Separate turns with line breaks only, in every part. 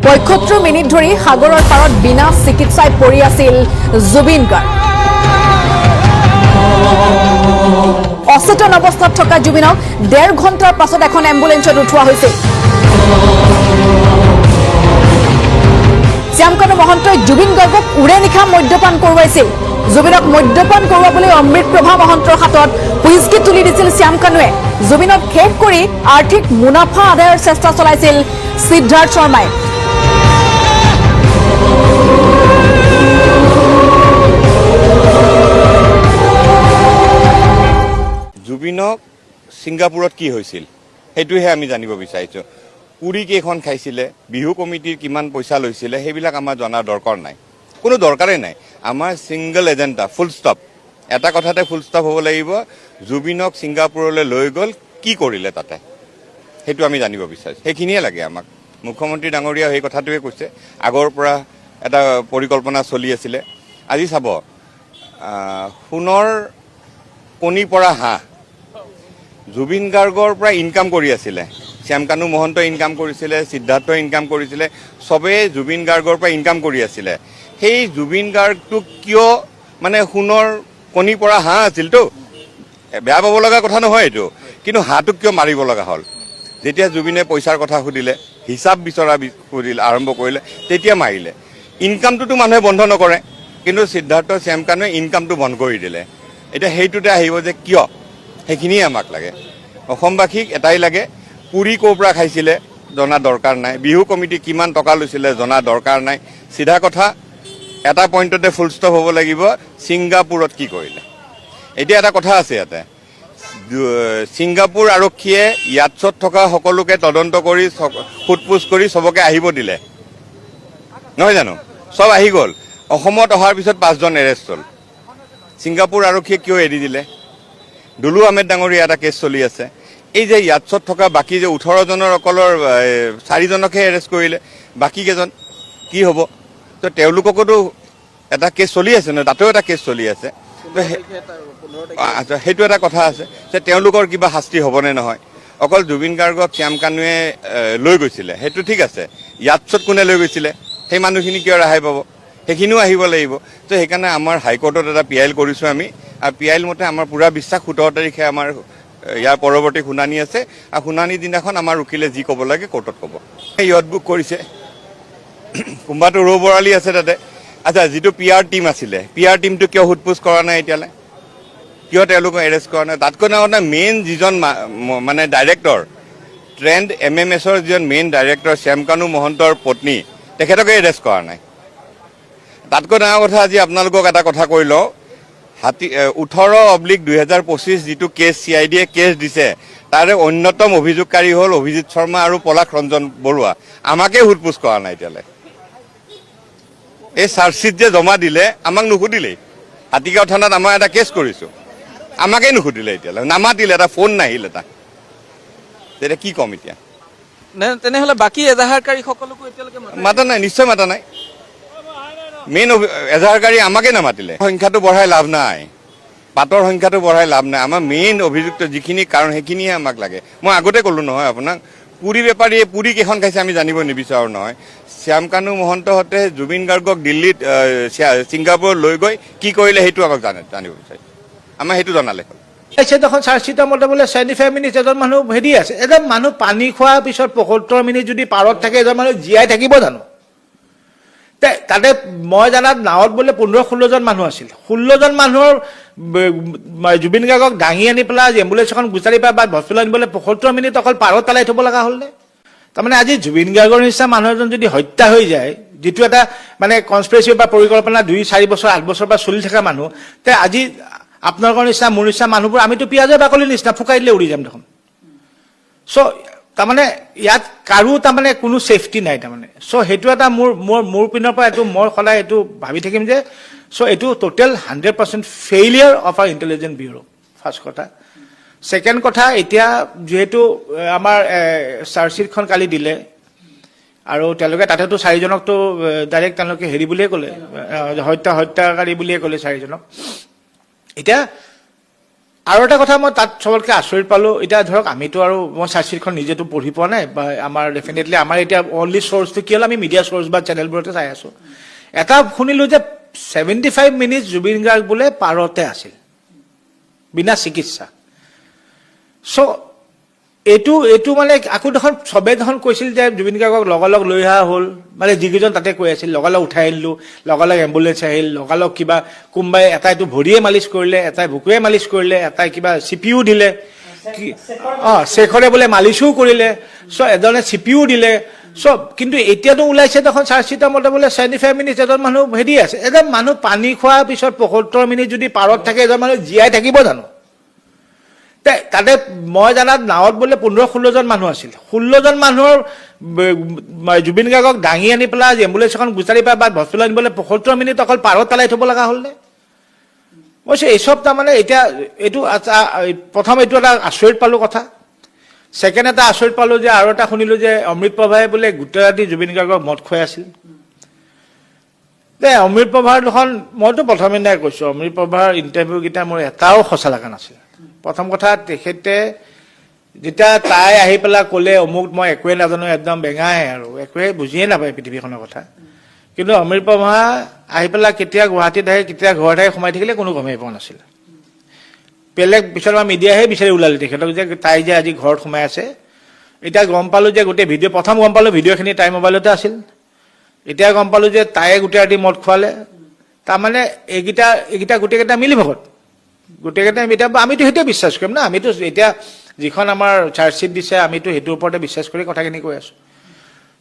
75 minute ধৰি সাগৰৰ পাৰত বিনা চিকিৎসাই পৰি আছিল জুবিন গাৰ্গ। অচেতন অৱস্থাত থকা জুবিনক 1.5 ঘণ্টাৰ পাছত এখন এম্বুলেন্সত উঠোৱা হৈছিল। শ্যামকানু মহন্তই জুবিন গাৰ্গক উৰে নিশা মদ্যপান কৰোৱাইছিল। জুবিনক মদ্যপান কৰোৱাবলৈ অমৃতপ্ৰভা মহন্তৰ হাতত হুইস্কি তুলি দিছিল শ্যামকানুৱে। জুবিনক শেষ কৰি আৰ্থিক মুনাফা আদায়ৰ চেষ্টা চলাইছিল সিদ্ধাৰ্থ শৰ্মাই।
জুবিনক ছিংগাপুৰত কি হৈছিল সেইটোহে আমি জানিব বিচাৰিছোঁ। পুৰি কেইখন খাইছিলে, বিহু কমিটিৰ কিমান পইচা লৈছিলে, সেইবিলাক আমাৰ জনাৰ দৰকাৰ নাই, কোনো দৰকাৰেই নাই। আমাৰ ছিংগল এজেণ্ডা, ফুল ষ্টপ, এটা কথাতে ফুল ষ্টপ হ'ব লাগিব। জুবিনক ছিংগাপুৰলৈ লৈ গ'ল, কি কৰিলে তাতে, সেইটো আমি জানিব বিচাৰিছোঁ। সেইখিনিয়ে লাগে আমাক। মুখ্যমন্ত্ৰী ডাঙৰীয়া সেই কথাটোৱে কৈছে, আগৰ পৰা এটা পৰিকল্পনা চলি আছিলে। আজি চাব, সোণৰ কণী পৰা হাঁহ জুবিন গাৰ্গৰ পৰা ইনকাম কৰি আছিলে। শ্যামকানু মহন্ত ইনকাম কৰিছিলে, সিদ্ধাৰ্থ ইনকাম কৰিছিলে, চবেই জুবিন গাৰ্গৰ পৰা ইনকাম কৰি আছিলে। সেই জুবিন গাৰ্গটোক কিয় মানে সোণৰ কণী পৰা হাঁহ আছিলতো, বেয়া পাব লগা কথা নহয় এইটো, কিন্তু হাঁহটোক কিয় মাৰিব লগা হ'ল? যেতিয়া জুবিনে পইচাৰ কথা সুধিলে, হিচাপ বিচৰা আৰম্ভ কৰিলে, তেতিয়া মাৰিলে। ইনকামটোতো মানুহে বন্ধ নকৰে, কিন্তু সিদ্ধাৰ্থ শ্যামকানুৱে ইনকামটো বন্ধ কৰি দিলে। এতিয়া সেইটোতে আহিব যে কিয়, সেইখিনিয়ে আমাক লাগে। অসমবাসীক এটাই লাগে, পুৰি ক'ৰ পৰা খাইছিলে জনা দৰকাৰ নাই, বিহু কমিটি কিমান টকা লৈছিলে জনা দৰকাৰ নাই। চিধা কথা, এটা পইণ্টতে ফুল ষ্টপ হ'ব লাগিব, ছিংগাপুৰত কি কৰিলে। এতিয়া এটা কথা আছে ইয়াতে, ছিংগাপুৰ আৰক্ষীয়ে ইয়াতছত থকা সকলোকে তদন্ত কৰি সোধপোছ কৰি চবকে আহিব দিলে, নহয় জানো? চব আহি গ'ল। অসমত অহাৰ পিছত 5 জন এৰেষ্ট হ'ল। ছিংগাপুৰ আৰক্ষীয়ে কিয় এৰি দিলে? দুলু আহমেদ ডাঙৰীয়া এটা কেছ চলি আছে। এই যে ইয়াতছত থকা বাকী যে 18 জনৰ অকলৰ 4 জনকহে এৰেষ্ট কৰিলে, বাকী কেইজন কি হ'ব? তো তেওঁলোককতো এটা কেছ চলি আছে ন, তাতেও এটা কেছ চলি আছে। আচ্ছা, সেইটো এটা কথা আছে যে তেওঁলোকৰ কিবা শাস্তি হ'বনে নহয়। অকল জুবিন গাৰ্গক শ্যামকানুৱে লৈ গৈছিলে, সেইটো ঠিক আছে। ইয়াতছত কোনে লৈ গৈছিলে, সেই মানুহখিনি কিয় ৰেহাই পাব? সেইখিনিও আহিব লাগিব। তো সেইকাৰণে আমাৰ হাইকোৰ্টত এটা PIL কৰিছোঁ আমি, আৰু PIL মতে আমাৰ পূৰা বিশ্বাস 17 তাৰিখে আমাৰ ইয়াৰ পৰৱৰ্তী শুনানি আছে, আৰু শুনানি দিনাখন আমাৰ উকিলে যি ক'ব লাগে কোৰ্টত ক'ব। য়ট বুক কৰিছে, কোনোবাটো ৰৌ বৰালি আছে তাতে। আচ্ছা, যিটো PR টিম আছিলে, PR টিমটো কিয় সোধপোছ কৰা নাই এতিয়ালৈ? কিয় তেওঁলোকক এৰেষ্ট কৰা নাই? তাতকৈ ডাঙৰ মেইন যিজন মানে ডাইৰেক্টৰ, ট্ৰেণ্ড MMSৰ যিজন মেইন ডাইৰেক্টৰ শ্যামকানু মহন্তৰ পত্নী, তেখেতকে এৰেষ্ট কৰা নাই। তাতকৈ ডাঙৰ কথা, আজি আপোনালোকক এটা কথা কৈ লওঁ, 18/2025 যিটো কেছ CIDয়ে কেছ দিছে, তাৰে অন্যতম অভিযোগকাৰী হ'ল অভিজিত শৰ্মা আৰু পলাশ ৰঞ্জন বৰুৱা। আমাকে সোধপোছ কৰা নাই এতিয়ালৈ। এই চাৰ্জশ্বিট যে জমা দিলে, আমাক নুসুধিলেই। হাতীগাঁও থানাত আমাৰ এটা কেছ কৰিছোঁ, আমাকেই নুসুধিলে এতিয়ালৈ, নামাতিলে, এটা ফোন নাহিল এটা। তেতিয়া কি ক'ম এতিয়া?
তেনেহ'লে বাকী এজাহাৰকাৰীসকলকো এতিয়ালৈকে
মাতা নাই, নিশ্চয় মাতা নাই। মেইন এজাহাৰকাৰী আমাকে নামাতিলে। সংখ্যাটো বঢ়াই লাভ নাই, পাতৰ সংখ্যাটো বঢ়াই লাভ নাই। আমাৰ মেইন অভিযুক্ত যিখিনি কাৰণ, সেইখিনিহে আমাক লাগে। মই আগতে ক'লোঁ নহয় আপোনাক, পুৰি বেপাৰীয়ে পুৰি কেইখন খাইছে আমি জানিব নিবিচাৰোঁ নহয়। শ্যামকানু মহন্তহঁতে জুবিন গাৰ্গক দিল্লীত ছিংগাপুৰত লৈ গৈ কি কৰিলে সেইটো আমাক জানিব বিচাৰিছে। আমাৰ সেইটো জনালে হ'ল।
দেখোন চাৰ্জশ্বিটৰ মতে বোলে 75 মিনিট এজন মানুহ হেৰি আছে। এজন মানুহ পানী খোৱাৰ পিছত 75 মিনিট যদি পাৰত থাকে, এজন মানুহ জীয়াই থাকিব জানো? তাতে মই জানাত নাৱত বোলে 15-16 জন মানুহ আছিল। 16 জন মানুহৰ জুবিন গাৰ্গক দাঙি আনি পেলাই এম্বুলেঞ্চ এখন গুচাৰি পাই বা হস্পিটেলত আনিবলৈ 75 মিনিট অকল পাৰত পেলাই থ'ব লগা হ'ল নে? তাৰমানে আজি জুবিন গাৰ্গৰ নিচিনা মানুহ এজন যদি হত্যা হৈ যায়, যিটো এটা মানে কনস্পিৰেচি বা পৰিকল্পনা 2-4 বছৰ 8 বছৰ পৰা চলি থকা মানুহ, তে আজি আপোনালোকৰ নিচিনা মোৰ নিচিনা মানুহবোৰ আমিতো পিঁয়াজৰ বাকলিৰ নিচিনা ফুকাই দিলে উৰি যাম দেখোন। চ' তাৰমানে ইয়াত কাৰো তাৰমানে কোনো ছেফটি নাই তাৰমানে। চ' সেইটো এটা মোৰ পিনৰ পৰা এইটো মই সদায় এইটো ভাবি থাকিম যে চ' এইটো total 100% failure of R intelligence bureau', first কথা। ছেকেণ্ড কথা, এতিয়া যিহেতু আমাৰ চাৰ্জশ্বিটখন কালি দিলে, আৰু তেওঁলোকে তাতেতো 4 জনকতো ডাইৰেক্ট তেওঁলোকে হেৰি বুলিয়ে ক'লে, হত্যাকাৰী বুলিয়ে ক'লে 4 জনক। এতিয়া আৰু এটা কথা মই তাত চবতকৈ আচৰিত পালোঁ, এতিয়া ধৰক আমিতো আৰু মই চাৰ্জশ্বিটখন নিজেতো পঢ়ি পোৱা নাই বা আমাৰ ডেফিনেটলি আমাৰ এতিয়া অনলি চ'ৰ্চটো কি হ'ল, আমি মিডিয়া চ'ৰ্চ বা চেনেলবোৰতে চাই আছোঁ। এটা শুনিলোঁ যে 75 মিনিট জুবিন গাৰ্গ বোলে পাৰতে আছিল বিনা চিকিৎসা। চ' এইটো মানে আকৌ দেখোন চবে দেখোন কৈছিল যে জুবিন গাৰ্গক লগালগ লৈ অহা হ'ল, মানে যিকেইজন তাতে কৈ আছিল লগালগ উঠাই আনিলোঁ, লগালগ এম্বুলেঞ্চ আহিল, লগালগ কিবা কোনোবাই এটাইতো ভৰিয়ে মালিচ কৰিলে, এটাই বুকুৱে মালিচ কৰিলে, এটাই কিবা চিপিও দিলে, শেখৰে বোলে মালিচো কৰিলে, চ' এজনে চিপিও দিলে চব। কিন্তু এতিয়াতো ওলাইছে দেখোন চাৰ্জশ্বিটৰ মতে বোলে 75 মিনিট এজন মানুহ হেৰি আছে। এজন মানুহ পানী খোৱাৰ পিছত 75 মিনিট যদি পাৰত থাকে, এজন মানুহ জীয়াই থাকিব জানো? তাতে মই জানাত নাৱত বোলে 15-16জন মানুহ আছিল। 16জন মানুহৰ জুবিন গাৰ্গক দাঙি আনি পেলাই এম্বুলেঞ্চ এখন গুচাৰি পাই বা হস্পিটেলত আনিবলৈ 75 মিনিট অকল পাৰত পেলাই থ'ব লগা হ'ল নে? মই এইচব তাৰমানে এতিয়া এইটো প্ৰথম এইটো এটা আচৰিত পালোঁ কথা। ছেকেণ্ড এটা আচৰিত পালোঁ যে আৰু এটা শুনিলোঁ যে অমৃত প্ৰভাই বোলে গোটেই ৰাতি জুবিন গাৰ্গক মদ খুৱাই আছিল। অমৃত প্ৰভাৰ দেখোন মইতো প্ৰথমে নাই কৈছোঁ, অমৃত প্ৰভাৰ ইণ্টাৰভিউকেইটা মোৰ এটাও সঁচা লগা নাছিল। প্ৰথম কথা, তেখেতে যেতিয়া তাই আহি পেলাই ক'লে অমুক মই একোৱে নাজানো, একদম বেঙাই আৰু একোৱে বুজিয়ে নাপায় পৃথিৱীখনৰ কথা। কিন্তু অমৃত প্ৰভা আহি পেলাই কেতিয়া গুৱাহাটীত আহি কেতিয়া ঘৰত আহি সোমাই থাকিলে কোনো গমেই পোৱা নাছিল। বেলেগ পিছত আমাৰ মিডিয়াহে বিচাৰি ওলালে তেখেতক যে তাই যে আজি ঘৰত সোমাই আছে। এতিয়া গম পালোঁ যে গোটেই ভিডিঅ', প্ৰথম গম পালোঁ ভিডিঅ'খিনি তাইৰ মোবাইলতে আছিল। এতিয়া গম পালোঁ যে তাইয়ে গোটেই ৰাতি মদ খোৱালে। তাৰমানে এইকেইটা গোটেইকেইটা মিলি ভগত, গোটেইকেইটাই এতিয়া আমিতো সেইটোৱে বিশ্বাস কৰিম না। আমিতো এতিয়া যিখন আমাৰ চাৰ্জশ্বিট দিছে আমিতো সেইটোৰ ওপৰতে বিশ্বাস কৰি কথাখিনি কৈ আছোঁ।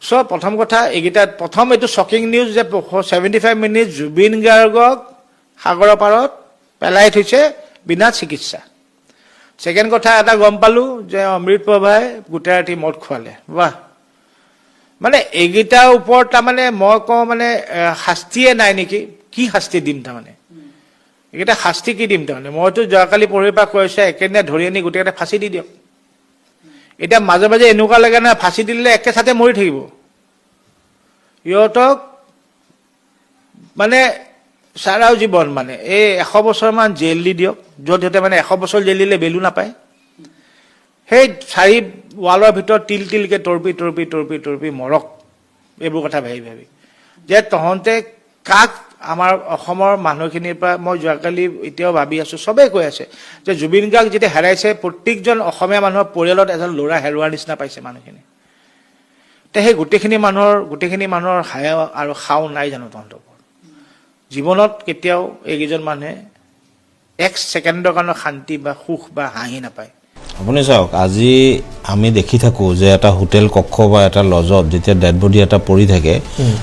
চ' প্ৰথম কথা এইকেইটা, প্ৰথম এইটো শ্বকিং নিউজ যে 75 মিনিট জুবিন গাৰ্গক সাগৰৰ পাৰত পেলাই থৈছে বিনা চিকিৎসা। ছেকেণ্ড কথা এটা গম পালোঁ যে অমৃত প্ৰভাই গোটেই ৰাতি মদ খোৱালে। বাহ, মানে এইকেইটাৰ ওপৰত তাৰমানে মই কওঁ মানে শাস্তিয়ে নাই নেকি? কি শাস্তি দিম তাৰমানে? এইকেইটা শাস্তি কি দিম তাৰমানে? মইতো যোৱাকালি পৰহিৰ পৰা কৈ আছোঁ একেদিনাই ধৰি আনি গোটেইকেইটা ফাঁচি দি দিয়ক। এতিয়া মাজে মাজে এনেকুৱা লাগে না ফাঁচি দিলে একে চাতে মৰি থাকিব। সিহঁতক মানে চাৰাও জীৱন মানে এই 100 বছৰমান জেল দি দিয়ক, য'ত সিহঁতে মানে 100 বছৰ জেল দিলে বেলু নাপায়। সেই 4 ৱালৰ ভিতৰত তিল তিলকৈ তৰপি মৰক। এইবোৰ কথা ভাবি ভাবি যে তহঁতে কাক আমাৰ অসমৰ মানুহখিনিৰ পৰা মই যোৱাকালি এতিয়াও ভাবি আছোঁ, চবেই কৈ আছে যে জুবিন গাৰ্গ যেতিয়া হেৰাইছে প্ৰত্যেকজন অসমীয়া মানুহৰ পৰিয়ালত এজন ল'ৰা হেৰুৱাৰ নিচিনা পাইছে মানুহখিনি। সেই গোটেইখিনি মানুহৰ হায়া আৰু খাও নাই জানো তহঁতৰ? জীৱনত কেতিয়াও এইকেইজন মানুহে 1 ছেকেণ্ডৰ কাৰণে শান্তি বা সুখ বা হাঁহি নাপায়।
আপুনি চাওক, আজি আমি দেখি থাকোঁ যে এটা হোটেল কক্ষ বা এটা লজত যেতিয়া ডেড বডি এটা পৰি থাকে,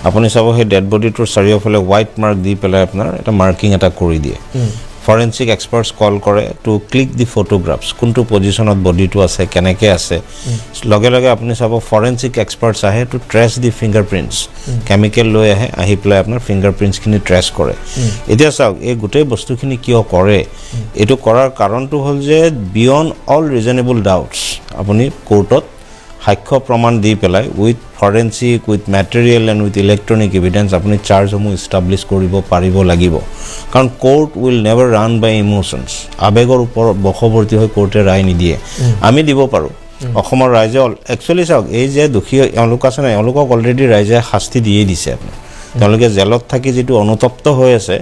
আপুনি চাব সেই ডেড বডিটোৰ চাৰিওফালে হোৱাইট মাৰ্ক দি পেলাই আপোনাৰ এটা মাৰ্কিং এটা কৰি দিয়ে। ফৰেনচিক এক্সপাৰ্টছ কল কৰে টু ক্লিক দি ফটোগ্ৰাফছ, কোনটো পজিশ্যনত বডিটো আছে, কেনেকৈ আছে। লগে লগে আপুনি চাব ফৰেনচিক এক্সপাৰ্টছ আহে টু ট্ৰেছ দি ফিংগাৰ প্ৰিণ্টছ, কেমিকেল লৈ আহি পেলাই আপোনাৰ ফিংগাৰ প্ৰিণ্টছখিনি ট্ৰেছ কৰে। এতিয়া চাওক, এই গোটেই বস্তুখিনি কিয় কৰে? এইটো কৰাৰ কাৰণটো হ'ল যে বিয়ণ্ড অল ৰিজনেবল ডাউটছ আপুনি কোৰ্টত সাক্ষ্য প্ৰমাণ দি পেলাই with forensic, with material and with electronic evidence আপুনি চাৰ্জসমূহ ইষ্টাব্লিছ কৰিব পাৰিব লাগিব। কাৰণ court will never run by emotions, আৱেগৰ ওপৰত বশৱৰ্তী হৈ কোৰ্টে ৰায় নিদিয়ে। আমি দিব পাৰোঁ। অসমৰ ৰাইজে একচুৱেলি চাওক, এই যে দোষী এওঁলোক আছে নাই, এওঁলোকক অলৰেডি ৰাইজে শাস্তি দিয়েই দিছে। আপোনাৰ তেওঁলোকে জেলত থাকি যিটো অনুতপ্ত হৈ আছে,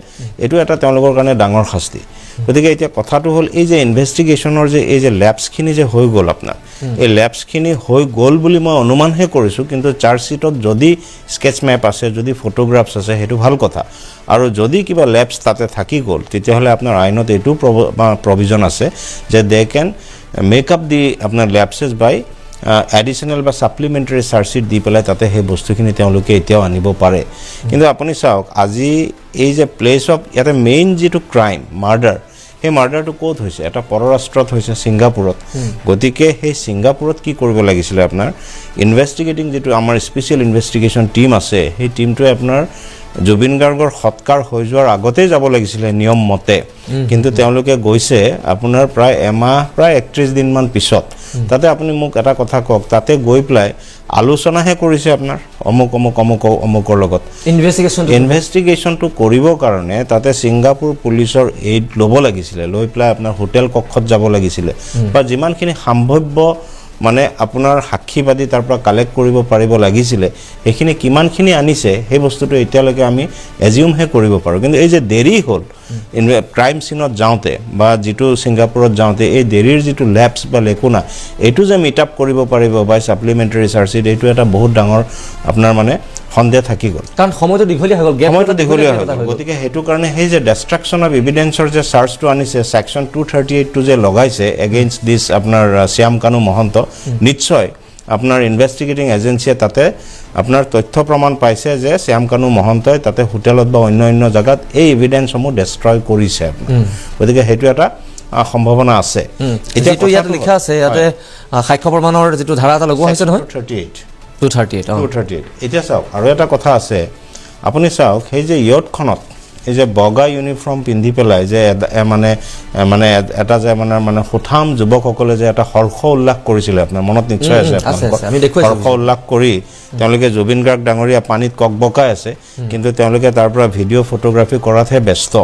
এইটো এটা তেওঁলোকৰ কাৰণে ডাঙৰ শাস্তি। গতিকে এতিয়া কথাটো হ'ল এই যে ইনভেষ্টিগেশ্যনৰ যে এই যে লেপছখিনি যে হৈ গ'ল আপোনাৰ, এই লেপছখিনি হৈ গ'ল বুলি মই অনুমানহে কৰিছোঁ। কিন্তু চাৰ্জশ্বিটত যদি স্কেচ মেপ আছে, যদি ফটোগ্ৰাফছ আছে, সেইটো ভাল কথা। আৰু যদি কিবা লেপছ তাতে থাকি গ'ল, তেতিয়াহ'লে আপোনাৰ আইনত এইটো প্ৰভিজন আছে যে দে কেন মেক আপ দি আপোনাৰ লেপছেছ বাই এডিশ্যনেল বা ছাপ্লিমেণ্টাৰী চাৰ্জশ্বিট দি পেলাই তাতে সেই বস্তুখিনি তেওঁলোকে এতিয়াও আনিব পাৰে। কিন্তু আপুনি চাওক, আজি এই যে প্লেচ অফ ইয়াতে মেইন যিটো ক্ৰাইম মাৰ্ডাৰ, সেই মাৰ্ডাৰটো ক'ত হৈছে? এটা পৰৰাষ্ট্ৰত হৈছে, ছিংগাপুৰত। গতিকে সেই ছিংগাপুৰত কি কৰিব লাগিছিলে? আপোনাৰ ইনভেষ্টিগেটিং যিটো আমাৰ স্পেচিয়েল ইনভেষ্টিগেশ্যন টীম আছে, সেই টীমটোৱে আপোনাৰ জুবিন গাৰ্গৰ সৎকাৰ হৈ যোৱাৰ আগতেই যাব লাগিছিলে নিয়ম মতে। কিন্তু তেওঁলোকে গৈছে আপোনাৰ প্ৰায় এমাহ, প্ৰায় 31 দিনমান পিছত। তাতে আপুনি মোক এটা কথা কওক, তাতে গৈ পেলাই আলোচনাহে কৰিছে আপোনাৰ অমুকৰ লগত। ইনভেষ্টিগেশ্যনটো কৰিবৰ কাৰণে তাতে ছিংগাপুৰ পুলিচৰ এইড ল'ব লাগিছিলে, লৈ পেলাই আপোনাৰ হোটেল কক্ষত যাব লাগিছিলে, বা যিমানখিনি সম্ভাৱ্য মানে আপোনাৰ সাক্ষীবাদী তাৰ পৰা কালেক্ট কৰিব পাৰিব লাগিছিলে, সেইখিনি কিমানখিনি আনিছে সেই বস্তুটো এতিয়ালৈকে আমি এজিউমহে কৰিব পাৰোঁ। কিন্তু এই যে দেৰি হ'ল ক্ৰাইম চিনত যাওঁতে বা যিটো ছিংগাপুৰত যাওঁতে, এই দেৰিৰ যিটো লেপছ বা লেকুনা, এইটো যে মিট আপ কৰিব পাৰিব বাই ছাপ্লিমেণ্টাৰী চাৰ্জশ্বিট, এইটো এটা বহুত ডাঙৰ আপোনাৰ মানে সন্দেহ থাকি গ'ল, কাৰণ সময়টো দীঘলীয়া হৈ গ'ল। গতিকে সেইটো কাৰণে সেই যে ডেষ্ট্ৰাকশ্যন অফ এভিডেন্সৰ যে চাৰ্জটো আনিছে, ছেকশ্যন 238টো যে লগাইছে এগেইনষ্ট দিছ আপোনাৰ শ্যাম কানু মহন্ত, নিশ্চয় আপোনাৰ ইনভেষ্টিগেটিং এজেঞ্চিয়ে তাতে আপোনাৰ তথ্য প্ৰমাণ পাইছে যে শ্যাম কানু মহন্তই তাতে হোটেলত বা অন্য জেগাত এই এভিডেন্সসমূহ ডেষ্ট্ৰয় কৰিছে। গতিকে সেইটো এটা সম্ভাৱনা আছে।
এতিয়া ইয়াত লিখা আছে, ইয়াতে সাক্ষ্য প্ৰমাণৰ যিটো ধাৰা এটা লগোৱা হৈছে নহয়, 238।
এতিয়া চাওক আৰু এটা কথা আছে, আপুনি চাওক সেই যে ইয়টখনত এই যে বগা ইউনিফৰ্ম পিন্ধি পেলাই যে মানে এটা যে মানে সুঠাম যুৱকসকলে যে এটা হৰ্ষ উল্লাস কৰিছিলে, আপোনাৰ মনত নিশ্চয় আছে, হৰ্ষ উল্লাস কৰি তেওঁলোকে জুবিন গাৰ্গ ডাঙৰীয়া পানীত ককবকাই আছে, কিন্তু তেওঁলোকে তাৰ পৰা ভিডিঅ' ফটোগ্ৰাফী কৰাতহে ব্যস্ত।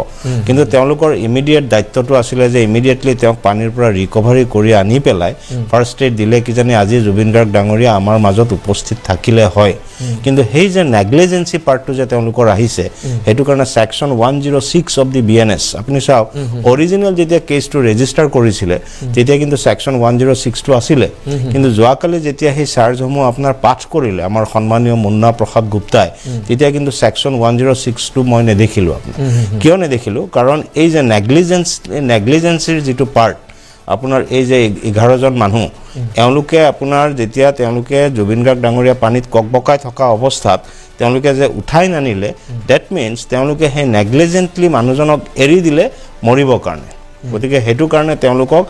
কিন্তু তেওঁলোকৰ ইমিডিয়েট দায়িত্বটো আছিলে যে ইমিডিয়েটলি তেওঁক পানীৰ পৰা ৰিকভাৰী কৰি আনি পেলাই ফাৰ্ষ্ট এইড দিলে কিজানি আজি জুবিন গাৰ্গ ডাঙৰীয়া আমাৰ মাজত উপস্থিত থাকিলে হয়। কিন্তু সেই যে নেগলিজেঞ্চি পাৰ্টটো যে তেওঁলোকৰ আহিছে, সেইটো কাৰণে ছেকশ্যন 106 অফ দি BNS, আপুনি চাওক অৰিজিনেল যেতিয়া কেছটো ৰেজিষ্টাৰ কৰিছিলে তেতিয়া কিন্তু ছেকশ্যন 106টো আছিলে, কিন্তু যোৱাকালি যেতিয়া সেই চাৰ্জসমূহ আপোনাৰ পাঠ কৰিলে আমাৰ সন্মানীয় মুন্না প্ৰসাদ গুপ্তাই, তেতিয়া কিন্তু ছেকশ্যন 106টো মই নেদেখিলোঁ। আপোনাৰ কিয় নেদেখিলোঁ? কাৰণ এই যে নেগলিজেঞ্চিৰ যিটো পাৰ্ট, আপোনাৰ এই যে 11জন মানুহ, এওঁলোকে আপোনাৰ যেতিয়া তেওঁলোকে জুবিন গাৰ্গ ডাঙৰীয়া পানীত ককবকাই থকা অৱস্থাত তেওঁলোকে যে উঠাই নানিলে, ডেট মিনছ তেওঁলোকে সেই নেগলিজেণ্টলি মানুহজনক এৰি দিলে মৰিবৰ কাৰণে। গতিকে সেইটো কাৰণে তেওঁলোকক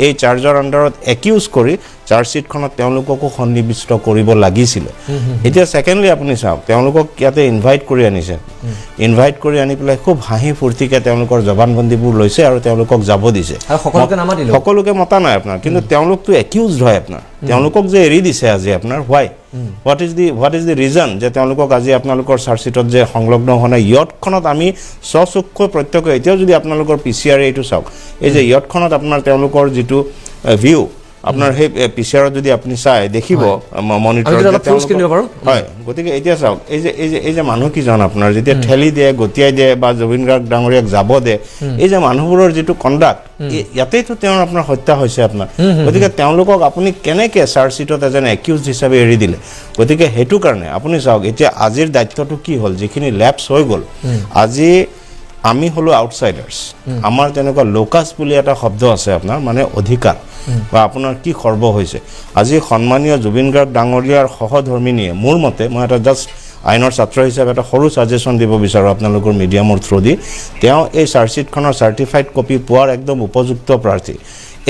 এই চাৰ্জৰ আণ্ডাৰত একিউজ কৰি চাৰ্জশ্বিটখনত তেওঁলোককো সন্নিৱিষ্ট কৰিব লাগিছিলে। এতিয়া ছেকেণ্ডলি আপুনি চাওক, তেওঁলোকক ইয়াতে ইনভাইট কৰি আনিছে, ইনভাইট কৰি আনি পেলাই খুব হাঁহি ফূৰ্তিকৈ তেওঁলোকৰ জবানবন্দীবোৰ লৈছে আৰু তেওঁলোকক যাব দিছে, সকলোকে মতা নাই আপোনাৰ, কিন্তু তেওঁলোকতো একিউজড হয় আপোনাৰ, তেওঁলোকক যে এৰি দিছে আজি আপোনাৰ, হোৱাট ইজ দি ৰিজন যে তেওঁলোকক আজি আপোনালোকৰ চাৰ্জশ্বিটত যে সংলগ্ন হোৱা নাই? ইয়টখনত আমি স্বচক্ষু প্ৰত্যক্ষ, এতিয়াও যদি আপোনালোকৰ PCR এইটো চাওক, এই যে ইয়টখনত আপোনাৰ তেওঁলোকৰ যিটো ভিউ, আপোনাৰ সেই পিচাৰত যদি আপুনি চাই দেখিব মনিটৰত, হয়। গতিকে এতিয়া চাওক, এই যে মানুহ কিজন আপোনাৰ যেতিয়া ঠেলি দিয়ে, গতিয়াই দিয়ে বা জুবিন গাৰ্গ ডাঙৰীয়াক যাব দিয়ে, এই যে মানুহবোৰৰ যিটো কণ্ডাক্ট, ইয়াতেইতো তেওঁৰ আপোনাৰ হত্যা হৈছে আপোনাৰ। গতিকে তেওঁলোকক আপুনি কেনেকৈ চাৰ্জশ্বিটত এজন একিউজ হিচাপে এৰি দিলে? গতিকে সেইটো কাৰণে আপুনি চাওক, এতিয়া আজিৰ দায়িত্বটো কি হ'ল, যিখিনি লেপছ হৈ গ'ল, আজি আমি হ'লো আউটছাইডাৰ্ছ, আমাৰ তেনেকুৱা লোকাছ বুলি এটা শব্দ আছে আপোনাৰ, মানে অধিকাৰ বা আপোনাৰ কি খৰ্ব হৈছে। আজি সন্মানীয় জুবিন গাৰ্গ ডাঙৰীয়াৰ সহধৰ্মিনীয়ে, মোৰ মতে, মই এটা জাষ্ট আইনৰ ছাত্ৰ হিচাপে এটা সৰু ছাজেশ্যন দিব বিচাৰোঁ আপোনালোকৰ মিডিয়ামৰ থ্ৰু দি, তেওঁ এই চাৰ্জশ্বিটখনৰ চাৰ্টিফাইড কপি পোৱাৰ একদম উপযুক্ত প্ৰাৰ্থী।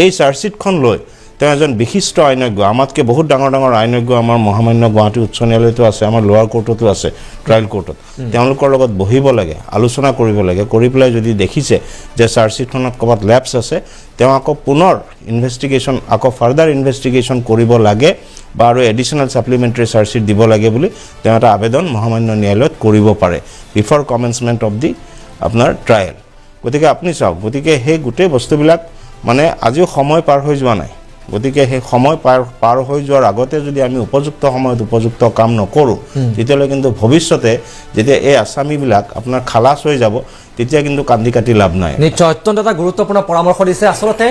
এই চাৰ্জশ্বিটখন লৈ তেওঁ এজন বিশিষ্ট আইনজ্ঞ, আমাতকৈ বহুত ডাঙৰ আইনজ্ঞ আমাৰ মহামান্য গুৱাহাটী উচ্চ ন্যায়ালয়তো আছে, আমাৰ লোৱাৰ কোৰ্টতো আছে, ট্ৰায়েল কোৰ্টত, তেওঁলোকৰ লগত বহিব লাগে, আলোচনা কৰিব লাগে, কৰি পেলাই যদি দেখিছে যে চাৰ্জশ্বিটখনত ক'ৰবাত লেপছ আছে, তেওঁ আকৌ পুনৰ ইনভেষ্টিগেশ্যন, আকৌ ফাৰ্ডাৰ ইনভেষ্টিগেশ্যন কৰিব লাগে বা আৰু এডিশ্যনেল ছাপ্লিমেণ্টাৰী চাৰ্জশ্বিট দিব লাগে বুলি তেওঁ এটা আবেদন মহামান্য ন্যায়ালয়ত কৰিব পাৰে বিফৰ কমেন্সমেণ্ট অফ দি আপোনাৰ ট্ৰায়েল। গতিকে আপুনি চাওক, গতিকে সেই গোটেই বস্তুবিলাক মানে আজিও সময় পাৰ হৈ যোৱা নাই। গতিকে সেই সময় পাৰ হৈ যোৱাৰ আগতে যদি আমি উপযুক্ত সময়ত উপযুক্ত কাম নকৰোঁ, তেতিয়াহ'লে কিন্তু ভৱিষ্যতে যেতিয়া এই আছামীবিলাক আপোনাৰ খালাচ হৈ যাব, তেতিয়া কিন্তু কান্দি কাটি লাভ নাই।
নিশ্চয় অত্যন্ত এটা গুৰুত্বপূৰ্ণ পৰামৰ্শ দিছে। আচলতে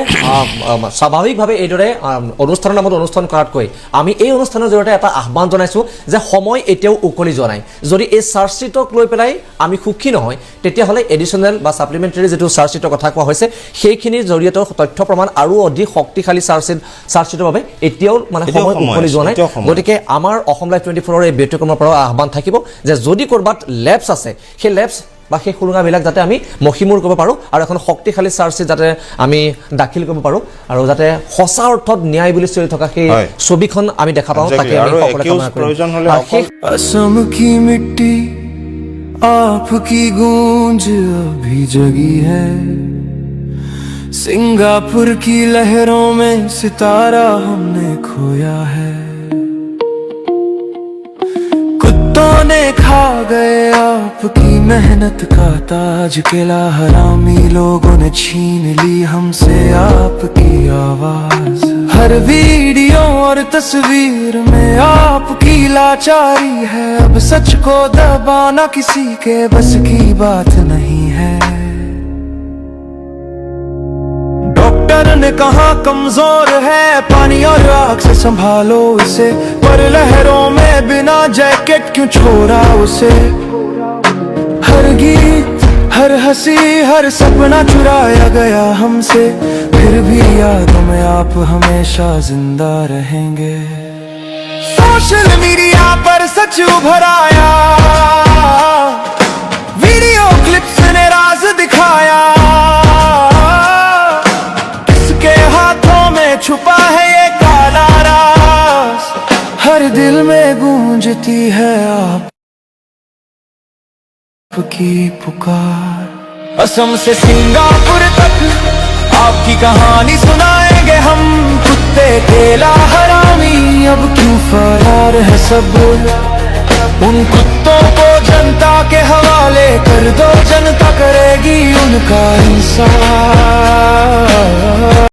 স্বাভাৱিকভাৱে এইদৰে অনুষ্ঠানৰ নামত অনুষ্ঠান কৰাতকৈ আমি এই অনুষ্ঠানৰ জৰিয়তে এটা আহ্বান জনাইছোঁ যে সময় এতিয়াও উকলি যোৱা নাই। যদি এই চাৰ্জশ্বিটক লৈ পেলাই আমি সুখী নহয়, তেতিয়াহ'লে এডিশ্যনেল বা ছাপ্লিমেণ্টাৰী যিটো চাৰ্জশ্বিটৰ কথা কোৱা হৈছে, সেইখিনিৰ জৰিয়তে তথ্য প্ৰমাণ আৰু অধিক শক্তিশালী চাৰ্জশ্বিটৰ বাবে এতিয়াও মানে সময় উকলি যোৱা নাই। গতিকে আমাৰ অসম লাইভ 24ৰ এই ব্যতিক্ৰমৰ পৰা আহ্বান থাকিব যে যদি ক'ৰবাত লেপছ আছে, সেই লেপছ বা সেই সুৰুঙাবিলাক যাতে আমি মষিমূৰ কৰিব পাৰোঁ আৰু এখন শক্তিশালী চাৰ্জশ্বিট যাতে আমি দাখিল কৰিব পাৰোঁ আৰু যাতে সঁচা অৰ্থত ন্যায় বুলি চলি থকা সেই ছবিখন আমি দেখা পাওঁ। তাকে আমি
असम की मिट्टी आपकी गूंज अभी जगी है, सिंगापुर की लहरों में सितारा हमने खोया है। कुत्तों ने खा गए आपकी मेहनत का ताज, किला हरामी लोगों ने छीन ली हमसे आपकी आवाज। हर वीडियो और तस्वीर में आपकी लाचारी है, अब सच को दबाना किसी के बस की बात नहीं है। डॉक्टर ने कहा कमजोर है, पानी और आग से संभालो इसे, पर लहरों में बिना जैकेट क्यों छोड़ा उसे। हर गीत, हर हंसी, हर सपना चुराया गया हमसे, फिर भी यादों में आप हमेशा जिंदा रहेंगे। सोशल मीडिया पर सच उभर आया, वीडियो क्लिप्स ने राज दिखाया, किसके हाथों में छुपा है ये काला राज। हर दिल में गूंजती है आपकी पुकार। असम से सिंगापुर तक आपकी कहानी सुनाएंगे हम, कुत्ते केला हरामी अब क्यों फरार है सब। उन कुत्तों को जनता के हवाले कर दो, जनता करेगी उनका इंसाफ।